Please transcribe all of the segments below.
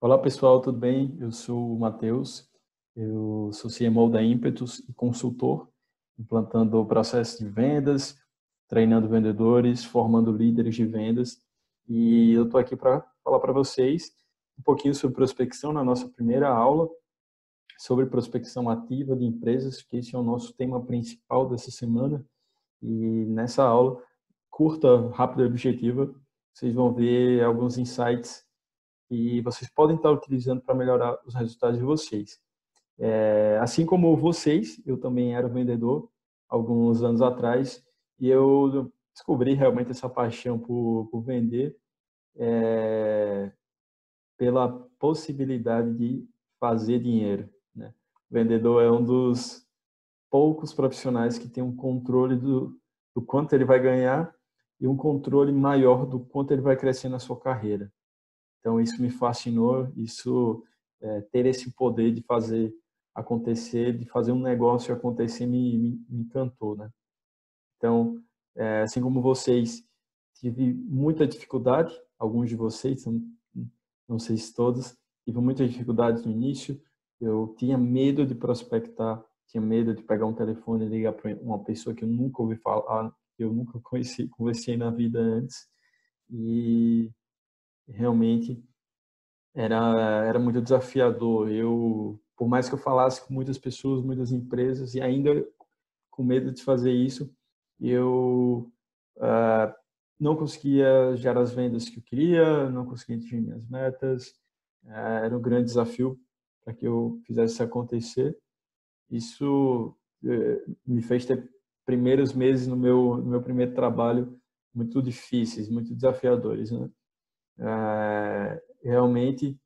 Olá pessoal, tudo bem? Eu sou o Matheus, eu sou CMO da Impetus e consultor, implantando o processo de vendas, treinando vendedores, formando líderes de vendas. E eu estou aqui para falar para vocês um pouquinho sobre prospecção na nossa primeira aula, sobre prospecção ativa de empresas, que esse é o nosso tema principal dessa semana. E nessa aula, curta, rápida e objetiva, vocês vão ver alguns insights e vocês podem estar utilizando para melhorar os resultados de vocês. Assim como vocês, eu também era vendedor alguns anos atrás e eu descobri realmente essa paixão por vender pela possibilidade de fazer dinheiro, né? O vendedor é um dos poucos profissionais que tem um controle do quanto ele vai ganhar e um controle maior do quanto ele vai crescer na sua carreira. Então, isso me fascinou, ter esse poder de fazer acontecer, de fazer um negócio acontecer, me encantou, né? Então, assim como vocês, tive muita dificuldade, alguns de vocês, não sei se todos, tive muita dificuldade no início, eu tinha medo de prospectar, tinha medo de pegar um telefone e ligar para uma pessoa que eu nunca ouvi falar, que eu nunca conversei na vida antes, e realmente era muito desafiador. Por mais que eu falasse com muitas pessoas, muitas empresas, e ainda com medo de fazer isso, eu não conseguia gerar as vendas que eu queria, não conseguia atingir minhas metas. Era um grande desafio para que eu fizesse isso acontecer. Isso me fez ter primeiros meses no meu primeiro trabalho muito difíceis, muito desafiadores, né? Realmente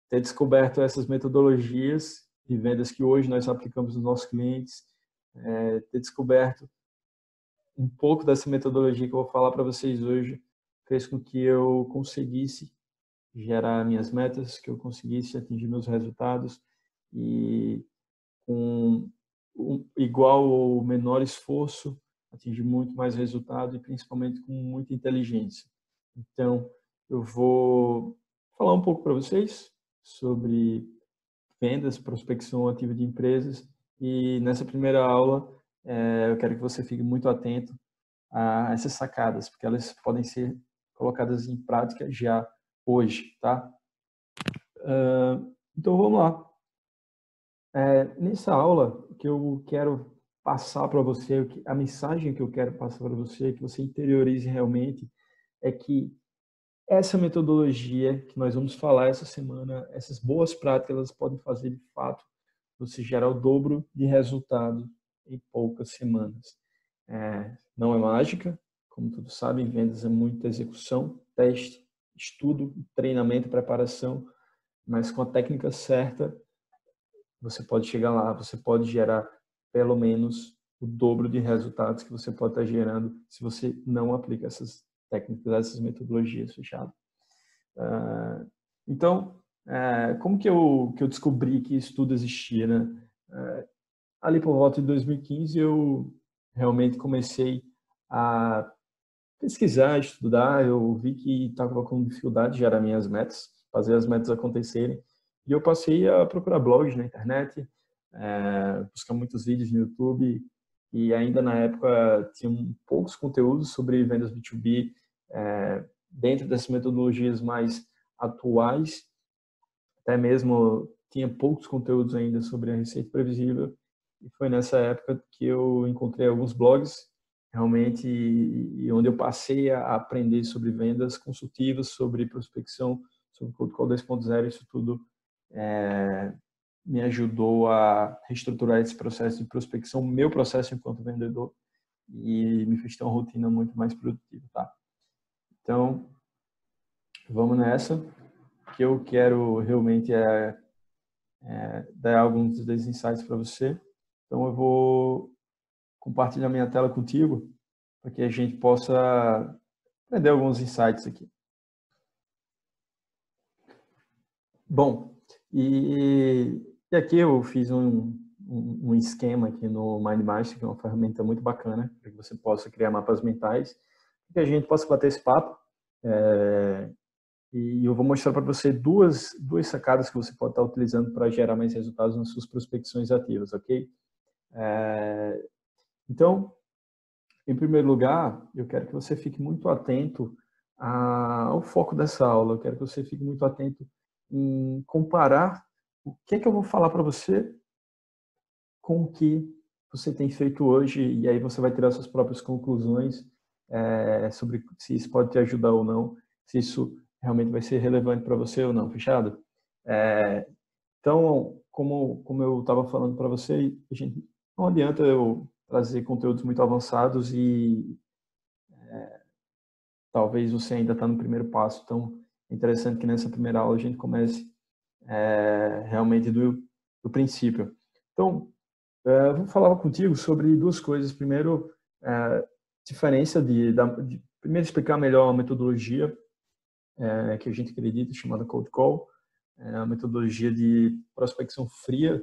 ter descoberto essas metodologias de vendas que hoje nós aplicamos nos nossos clientes, ter descoberto um pouco dessa metodologia que eu vou falar para vocês hoje, fez com que eu conseguisse gerar minhas metas, que eu conseguisse atingir meus resultados e com igual ou menor esforço, atingir muito mais resultado e principalmente com muita inteligência. Então, eu vou falar um pouco para vocês sobre vendas, prospecção ativa de empresas e nessa primeira aula eu quero que você fique muito atento a essas sacadas, porque elas podem ser colocadas em prática já hoje, tá? Então vamos lá. Nessa aula, o que eu quero passar para você, a mensagem que eu quero passar para você, que você interiorize realmente, é que essa metodologia que nós vamos falar essa semana, essas boas práticas, elas podem fazer de fato você gerar o dobro de resultado em poucas semanas. Não é mágica, como todos sabem, vendas é muita execução, teste, estudo, treinamento, preparação, mas com a técnica certa, você pode chegar lá, você pode gerar pelo menos o dobro de resultados que você pode estar gerando se você não aplica essas técnicas, essas metodologias, fechado? Então, como que eu descobri que isso tudo existia, né? Ali por volta de 2015, eu realmente comecei a pesquisar, estudar, eu vi que estava com dificuldade de gerar minhas metas, fazer as metas acontecerem, e eu passei a procurar blogs na internet, buscar muitos vídeos no YouTube, e ainda na época tinha poucos conteúdos sobre vendas B2B, dentro dessas metodologias mais atuais, até mesmo tinha poucos conteúdos ainda sobre a receita previsível, e foi nessa época que eu encontrei alguns blogs, realmente, e onde eu passei a aprender sobre vendas consultivas, sobre prospecção, sobre Cold Call 2.0, isso tudo me ajudou a reestruturar esse processo de prospecção, meu processo enquanto vendedor, e me fez ter uma rotina muito mais produtiva, tá? Então, vamos nessa, que eu quero realmente dar alguns desses insights para você. Então, eu vou compartilhar minha tela contigo para que a gente possa aprender alguns insights aqui. Bom, e aqui eu fiz um esquema aqui no MindMaster, que é uma ferramenta muito bacana para que você possa criar mapas mentais, para que a gente possa bater esse papo. E eu vou mostrar para você duas sacadas que você pode estar utilizando para gerar mais resultados nas suas prospecções ativas, ok? Então, em primeiro lugar, eu quero que você fique muito atento ao foco dessa aula. Eu quero que você fique muito atento em comparar o que é que eu vou falar para você com o que você tem feito hoje, e aí você vai tirar suas próprias conclusões sobre se isso pode te ajudar ou não, se isso realmente vai ser relevante para você ou não, fechado? Então, como eu estava falando para você, não adianta eu trazer conteúdos muito avançados e talvez você ainda está no primeiro passo. Então, é interessante que nessa primeira aula a gente comece realmente do princípio. Então, eu vou falar contigo sobre duas coisas. Primeiro, diferença de primeiro explicar melhor a metodologia que a gente acredita, chamada Cold Call, a metodologia de prospecção fria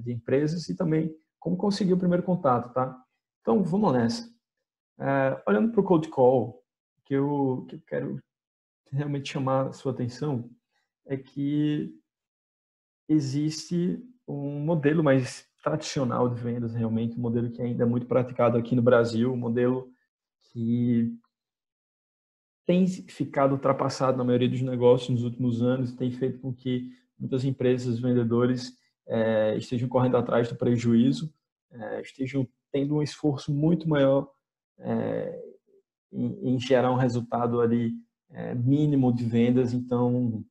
de empresas e também como conseguir o primeiro contato, tá? Então, vamos nessa. Olhando para o Cold Call, que eu quero realmente chamar a sua atenção é que existe um modelo mais tradicional de vendas, realmente, um modelo que ainda é muito praticado aqui no Brasil, um modelo que tem ficado ultrapassado na maioria dos negócios nos últimos anos, tem feito com que muitas empresas, vendedores, estejam correndo atrás do prejuízo, estejam tendo um esforço muito maior em gerar um resultado ali mínimo de vendas. Então,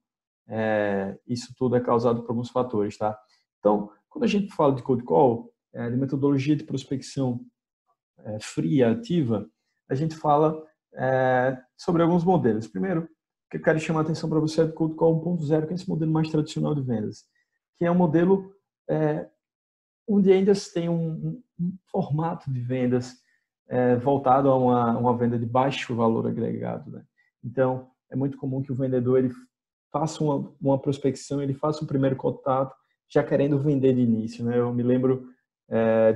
isso tudo é causado por alguns fatores, tá? Então, quando a gente fala de cold call, de metodologia de prospecção fria, ativa, a gente fala sobre alguns modelos. Primeiro, o que eu quero chamar a atenção para você é do Cold Call 1.0, que é esse modelo mais tradicional de vendas, que é um modelo onde ainda tem um formato de vendas voltado a uma venda de baixo valor agregado, né? Então, é muito comum que o vendedor ele faça uma prospecção, ele faça o primeiro contato já querendo vender de início, né? Eu me lembro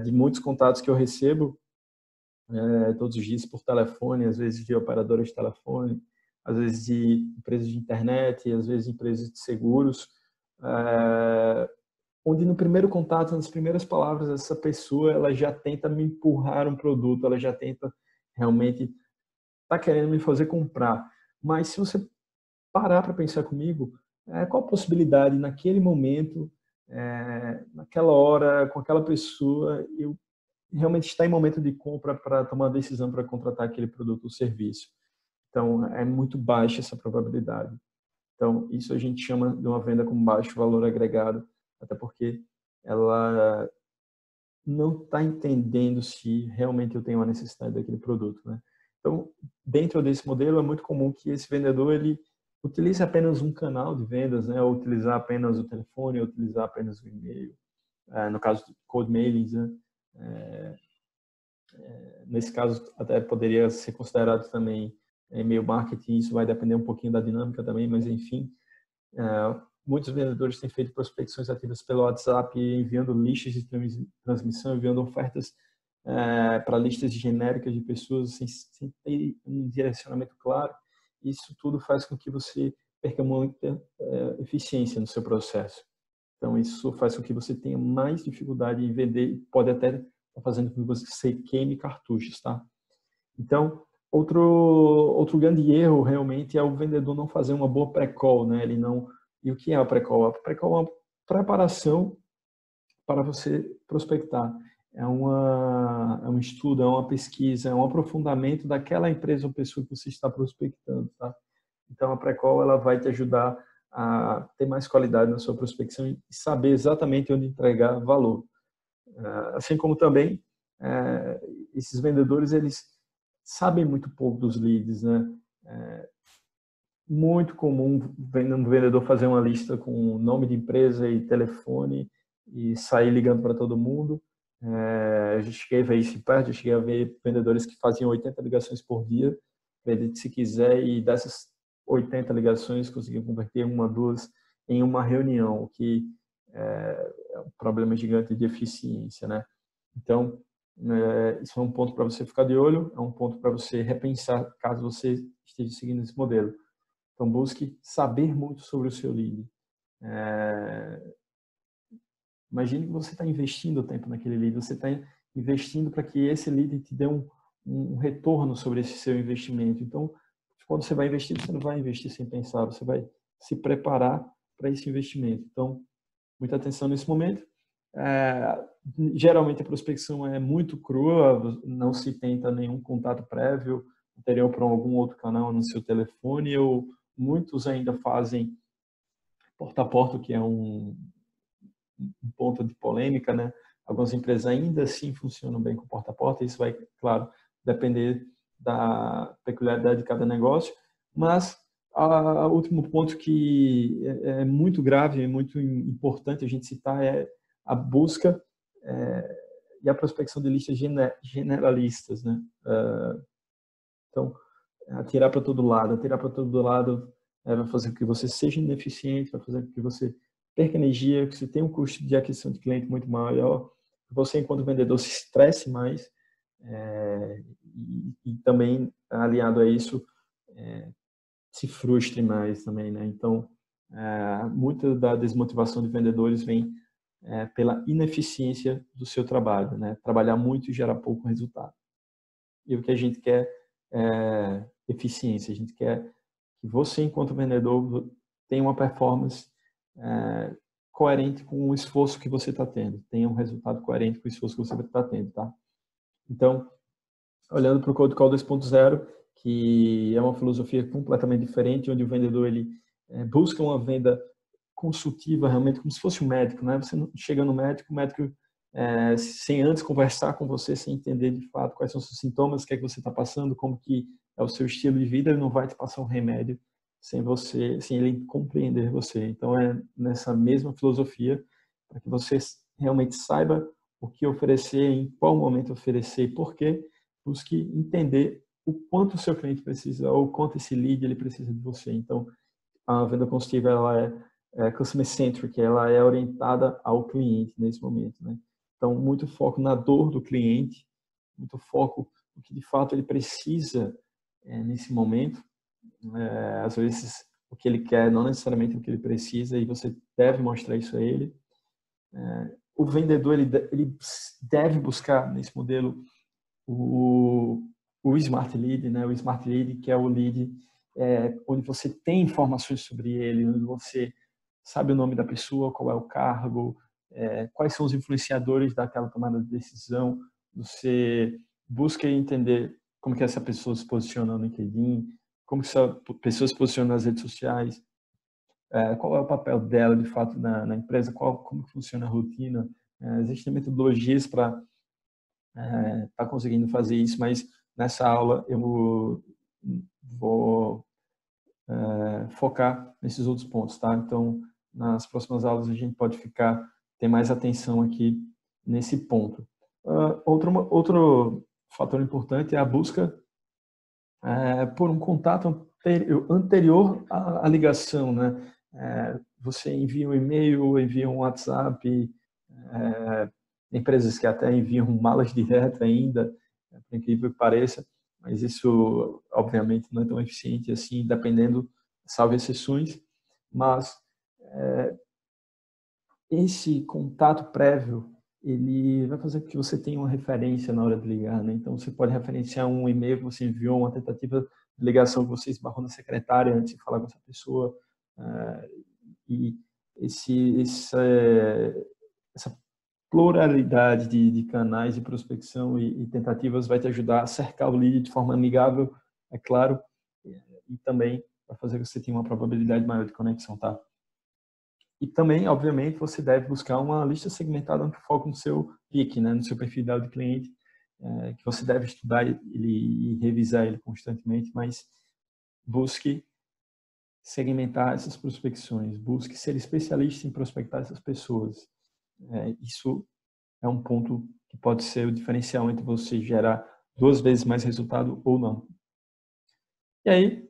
de muitos contatos que eu recebo todos os dias por telefone, às vezes de operadoras de telefone, às vezes de empresas de internet, às vezes de empresas de seguros, onde no primeiro contato, nas primeiras palavras, essa pessoa ela já tenta me empurrar um produto, ela já tenta realmente tá querendo me fazer comprar. Mas se você parar para pensar comigo, qual a possibilidade naquele momento, naquela hora, com aquela pessoa, eu realmente está em momento de compra para tomar uma decisão para contratar aquele produto ou serviço. Então, é muito baixa essa probabilidade. Então, isso a gente chama de uma venda com baixo valor agregado, até porque ela não está entendendo se realmente eu tenho uma necessidade daquele produto, né? Então, dentro desse modelo, é muito comum que esse vendedor ele utilize apenas um canal de vendas, né? Ou utilizar apenas o telefone, ou utilizar apenas o e-mail. No caso de cold mailings, né? Nesse caso, até poderia ser considerado também e-mail marketing. Isso vai depender um pouquinho da dinâmica também, mas enfim. Muitos vendedores têm feito prospecções ativas pelo WhatsApp, enviando listas de transmissão, enviando ofertas para listas genéricas de pessoas sem ter um direcionamento claro. Isso tudo faz com que você perca muita eficiência no seu processo. Então, isso faz com que você tenha mais dificuldade em vender e pode até estar fazendo com que você queime cartuchos, tá? Então, outro grande erro realmente é o vendedor não fazer uma boa pré-call, né? Ele não. E o que é a pré-call? A pré-call é uma preparação para você prospectar. É um estudo, é uma pesquisa, é um aprofundamento daquela empresa ou pessoa que você está prospectando, tá? Então, a pré-call ela vai te ajudar a ter mais qualidade na sua prospecção e saber exatamente onde entregar valor. Assim como também esses vendedores eles sabem muito pouco dos leads, né? Muito comum um vendedor fazer uma lista com nome de empresa e telefone e sair ligando para todo mundo. Eu já cheguei a ver isso perto, eu cheguei a ver vendedores que faziam 80 ligações por dia, acredite se quiser, e dessas 80 ligações conseguiam converter uma, duas em uma reunião, o que é um problema gigante de eficiência, né? Então, isso é um ponto para você ficar de olho, é um ponto para você repensar caso você esteja seguindo esse modelo. Então, busque saber muito sobre o seu lead. Imagine que você está investindo tempo naquele lead, você está investindo para que esse lead te dê um retorno sobre esse seu investimento. Então, quando você vai investir, você não vai investir sem pensar, você vai se preparar para esse investimento. Então, muita atenção nesse momento. Geralmente a prospecção é muito crua, não se tenta nenhum contato prévio anterior para algum outro canal no seu telefone, ou muitos ainda fazem porta a porta, que é um ponto de polêmica, né? Algumas empresas ainda assim funcionam bem com porta a porta, isso vai, claro, depender da peculiaridade de cada negócio, mas o último ponto que é muito grave, é muito importante a gente citar é a busca e a prospecção de listas generalistas, né? Então, atirar para todo lado, vai fazer com que você seja ineficiente, vai fazer com que você perca energia, que você tenha um custo de aquisição de cliente muito maior, que você, enquanto vendedor, se estresse mais, e também, aliado a isso, se frustre mais também, né? Então, muita da desmotivação de vendedores vem pela ineficiência do seu trabalho, né? Trabalhar muito e gerar pouco resultado. E o que a gente quer é eficiência, a gente quer que você, enquanto vendedor, tenha uma performance coerente com o esforço que você está tendo, tenha um resultado coerente com o esforço que você está tendo, tá? Então, olhando para o Cold Call 2.0, que é uma filosofia completamente diferente, onde o vendedor ele busca uma venda consultiva, realmente como se fosse um médico, né? Você chega no médico, o médico sem antes conversar com você, sem entender de fato quais são os seus sintomas, o que é que você está passando, como que é o seu estilo de vida, ele não vai te passar um remédio sem ele compreender você. Então é nessa mesma filosofia, para que você realmente saiba o que oferecer, em qual momento oferecer e por quê, busque entender o quanto o seu cliente precisa ou o quanto esse lead ele precisa de você. Então, a venda consultiva ela é customer centric, ela é orientada ao cliente nesse momento, né? Então, muito foco na dor do cliente, muito foco no que de fato ele precisa nesse momento. Às vezes, o que ele quer não necessariamente o que ele precisa, e você deve mostrar isso a ele. O vendedor ele deve buscar nesse modelo o Smart Lead, né? O Smart Lead, que é o lead onde você tem informações sobre ele, onde você sabe o nome da pessoa, qual é o cargo, quais são os influenciadores daquela tomada de decisão. Você busca entender como que essa pessoa se posiciona no LinkedIn, como que essa pessoa se posiciona nas redes sociais, qual é o papel dela de fato na empresa, como funciona a rotina. Existem metodologias para estar conseguindo fazer isso, mas nessa aula eu vou focar nesses outros pontos, tá? Então, nas próximas aulas a gente pode ter mais atenção aqui nesse ponto. Outro fator importante é a busca por um contato anterior à ligação, né? Você envia um e-mail, envia um WhatsApp, empresas que até enviam malas direta ainda, por incrível que pareça, mas isso obviamente não é tão eficiente assim, dependendo, salvo exceções, mas esse contato prévio ele vai fazer com que você tenha uma referência na hora de ligar, né? Então você pode referenciar um e-mail que você enviou, uma tentativa de ligação que você esbarrou na secretária antes de falar com essa pessoa, e essa pluralidade de canais de prospecção e tentativas vai te ajudar a cercar o lead de forma amigável, é claro, e também vai fazer com que você tenha uma probabilidade maior de conexão, tá? E também, obviamente, você deve buscar uma lista segmentada onde foca no seu PIC, né, no seu perfil de cliente, que você deve estudar e revisar ele constantemente, mas busque segmentar essas prospecções, busque ser especialista em prospectar essas pessoas. Isso é um ponto que pode ser o diferencial entre você gerar 2 vezes mais resultado ou não. E aí,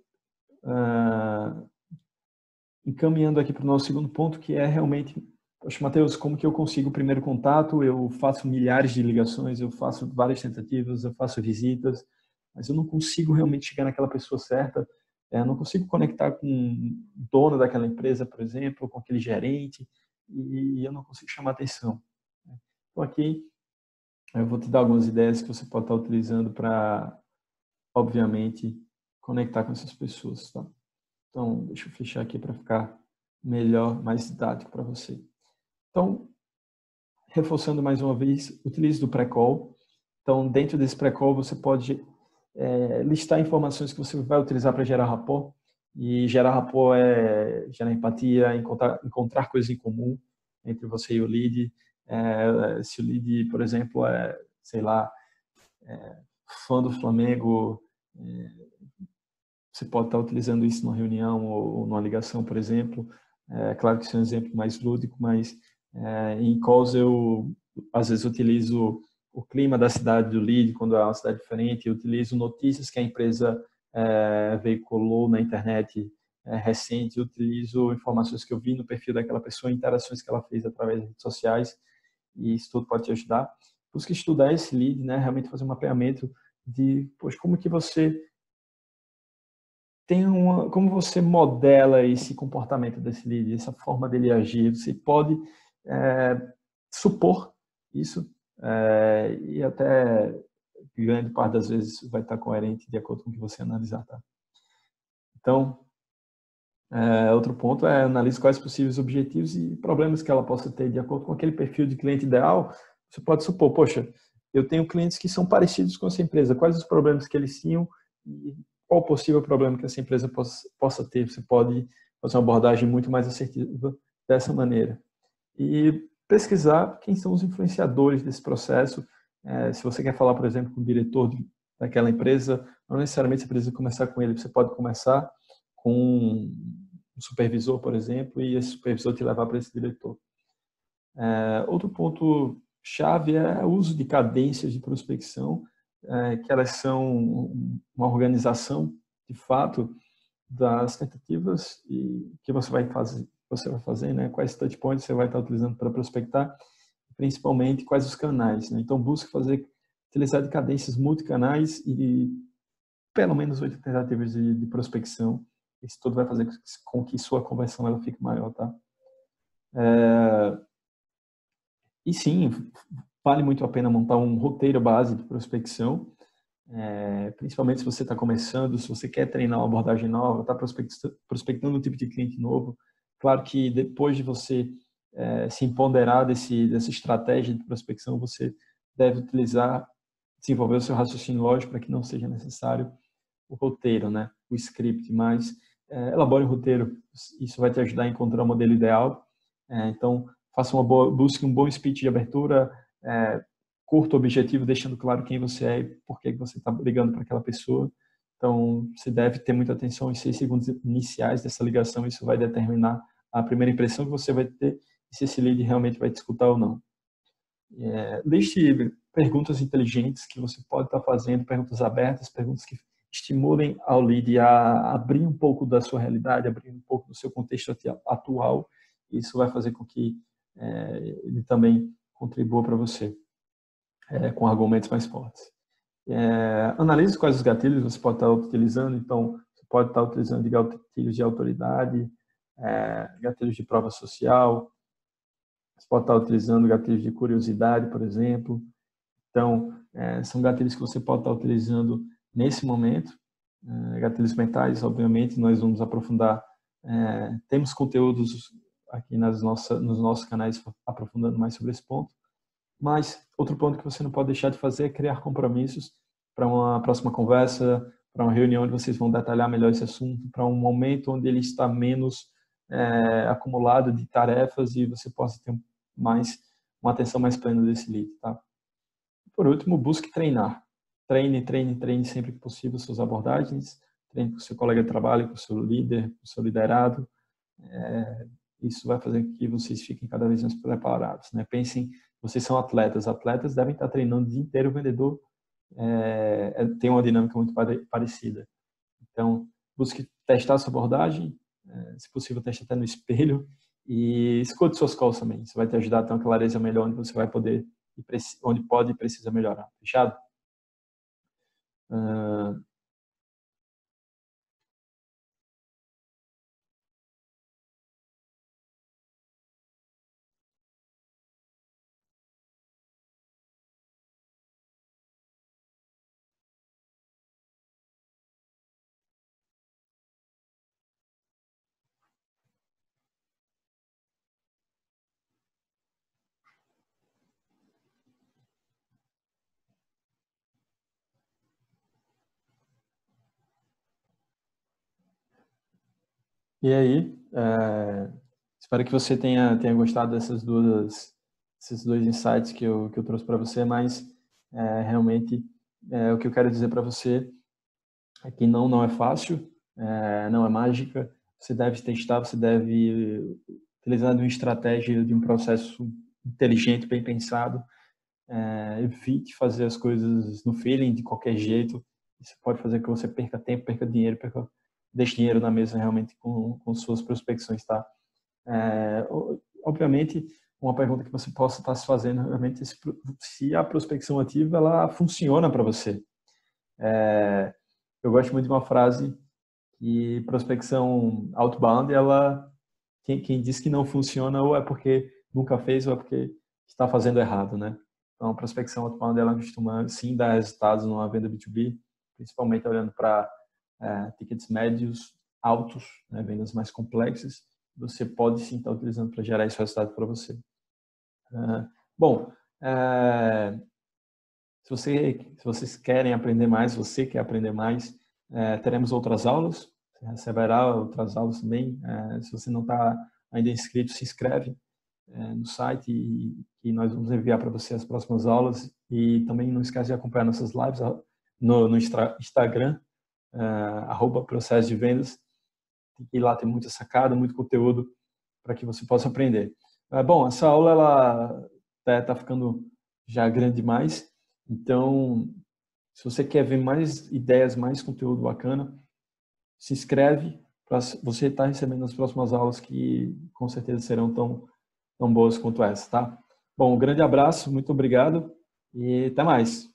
encaminhando aqui para o nosso segundo ponto, que é realmente, poxa, Matheus, como que eu consigo o primeiro contato? Eu faço milhares de ligações, eu faço várias tentativas, eu faço visitas, mas eu não consigo realmente chegar naquela pessoa certa. Eu não consigo conectar com o dono daquela empresa, por exemplo, ou com aquele gerente, e eu não consigo chamar atenção. Então, aqui, eu vou te dar algumas ideias que você pode estar utilizando para, obviamente, conectar com essas pessoas, tá? Então, deixa eu fechar aqui para ficar melhor, mais didático para você. Então, reforçando mais uma vez, utilize do pré-call. Então, dentro desse pré-call, você pode listar informações que você vai utilizar para gerar rapport. E gerar rapport é gerar empatia, encontrar coisas em comum entre você e o lead. Se o lead, por exemplo, sei lá, fã do Flamengo, você pode estar utilizando isso numa reunião ou numa ligação, por exemplo. Claro que isso é um exemplo mais lúdico, mas em calls eu, às vezes, utilizo o clima da cidade do lead, quando é uma cidade diferente, eu utilizo notícias que a empresa veiculou na internet recente, eu utilizo informações que eu vi no perfil daquela pessoa, interações que ela fez através das redes sociais, e isso tudo pode te ajudar. Busque estudar esse lead, né? Realmente fazer um mapeamento de, poxa, como que você como você modela esse comportamento desse lead, essa forma dele agir? Você pode supor isso e até grande parte das vezes vai estar coerente de acordo com o que você analisar, tá? Então, outro ponto é analise quais possíveis objetivos e problemas que ela possa ter de acordo com aquele perfil de cliente ideal. Você pode supor, poxa, eu tenho clientes que são parecidos com essa empresa, quais os problemas que eles tinham e qual o possível problema que essa empresa possa ter. Você pode fazer uma abordagem muito mais assertiva dessa maneira. E pesquisar quem são os influenciadores desse processo. Se você quer falar, por exemplo, com o diretor daquela empresa, não necessariamente você precisa começar com ele, você pode começar com um supervisor, por exemplo, e esse supervisor te levar para esse diretor. Outro ponto chave é o uso de cadências de prospecção, que elas são uma organização, de fato, das tentativas e que você vai fazer, né? Quais touch points você vai estar utilizando para prospectar, principalmente quais os canais, né? Então, busque utilizar de cadências multicanais e pelo menos 8 tentativas de prospecção. Isso tudo vai fazer com que sua conversão ela fique maior, tá? E sim, vale muito a pena montar um roteiro base de prospecção, principalmente se você está começando, se você quer treinar uma abordagem nova, está prospectando um tipo de cliente novo. Claro que depois de você se empoderar dessa estratégia de prospecção, você deve desenvolver o seu raciocínio lógico para que não seja necessário o roteiro, né? O script, mas elabore um roteiro. Isso vai te ajudar a encontrar o modelo ideal. Então, busque um bom speech de abertura, curto, objetivo, deixando claro quem você é e por que você está ligando para aquela pessoa. Então, você deve ter muita atenção em 6 segundos iniciais dessa ligação. Isso vai determinar a primeira impressão que você vai ter e se esse lead realmente vai te escutar ou não. Liste perguntas inteligentes que você pode estar fazendo, perguntas abertas, perguntas que estimulem ao lead a abrir um pouco da sua realidade, abrir um pouco do seu contexto atual. Isso vai fazer com que ele também contribua para você com argumentos mais fortes. Analise quais os gatilhos você pode estar utilizando. Então, você pode estar utilizando gatilhos de autoridade, gatilhos de prova social. Você pode estar utilizando gatilhos de curiosidade, por exemplo. Então, são gatilhos que você pode estar utilizando nesse momento. Gatilhos mentais, obviamente, nós vamos aprofundar. Temos conteúdos aqui nos nossos canais aprofundando mais sobre esse ponto. Mas outro ponto que você não pode deixar de fazer é criar compromissos para uma próxima conversa, para uma reunião onde vocês vão detalhar melhor esse assunto, para um momento onde ele está menos acumulado de tarefas e você possa ter uma atenção mais plena desse lead, tá? Por último, busque treinar. Treine sempre que possível suas abordagens, treine com o seu colega de trabalho, com o seu líder, com o seu liderado. Isso vai fazer com que vocês fiquem cada vez mais preparados, né? Pensem, vocês são atletas devem estar treinando o dia inteiro. O vendedor tem uma dinâmica muito parecida. Então, busque testar a sua abordagem, se possível, teste até no espelho e escute suas calls também. Isso vai te ajudar a ter uma clareza melhor onde você vai poder, onde pode e precisa melhorar. Fechado? E aí, espero que você tenha gostado desses dois insights que eu trouxe para você, mas realmente o que eu quero dizer para você é que não é fácil, não é mágica, você deve testar, você deve utilizar uma estratégia de um processo inteligente, bem pensado, evite fazer as coisas no feeling, de qualquer jeito, isso pode fazer com que você perca tempo, perca dinheiro, deixe dinheiro na mesa realmente com suas prospecções, tá? Obviamente, uma pergunta que você possa estar se fazendo realmente é se a prospecção ativa ela funciona para você. Eu gosto muito de uma frase que prospecção outbound, quem diz que não funciona ou é porque nunca fez ou é porque está fazendo errado, né? Então, a prospecção outbound ela costuma sim dar resultados numa venda B2B, principalmente olhando para tickets médios, altos, né, vendas mais complexas. Você pode sim estar utilizando para gerar esse resultado para você. Bom, se vocês querem aprender mais, você quer aprender mais, teremos outras aulas, você receberá outras aulas também. Se você não está ainda inscrito, se inscreve no site e nós vamos enviar para você as próximas aulas. E também não esquece de acompanhar nossas lives no Instagram, @processo de vendas, e lá tem muita sacada, muito conteúdo para que você possa aprender. Bom, essa aula ela tá ficando já grande demais, então se você quer ver mais ideias, mais conteúdo bacana, se inscreve para você estar recebendo as próximas aulas que com certeza serão tão boas quanto essa, tá? Bom, um grande abraço, muito obrigado e até mais.